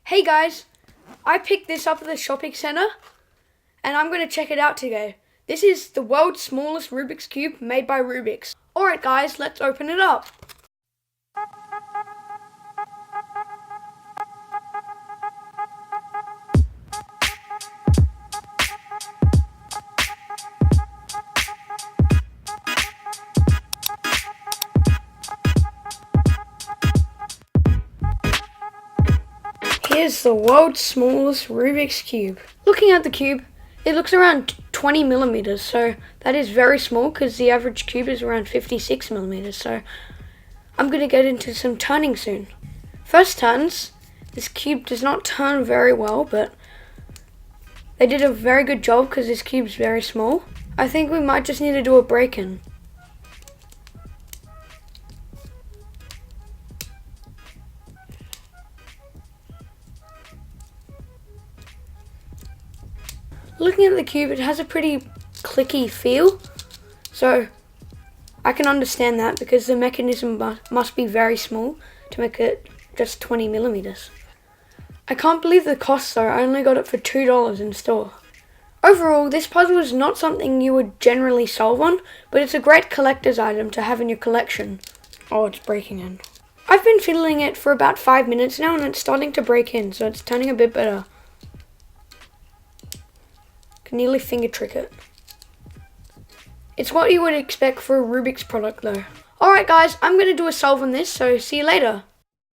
Hey guys, I picked this up at the shopping centre and I'm going to check it out today. This is the world's smallest Rubik's Cube made by Rubiks. Alright guys, let's open it up. Here's the world's smallest Rubik's Cube. Looking at the cube, it looks around 20 millimeters, so that is very small because the average cube is around 56 millimeters, so I'm going to get into some turning soon. First turns, this cube does not turn very well, but they did a very good job because this cube's very small. I think we might just need to do a break-in. Looking at the cube, it has a pretty clicky feel, so I can understand that because the mechanism must be very small to make it just 20 millimeters. I can't believe the cost though. I only got it for $2 in store. Overall, this puzzle is not something you would generally solve on, but it's a great collector's item to have in your collection. Oh, it's breaking in. I've been fiddling it for about 5 minutes now and it's starting to break in, so it's turning a bit better. Can nearly finger trick it. It's what you would expect for a Rubik's product though. Alright guys, I'm going to do a solve on this, so see you later.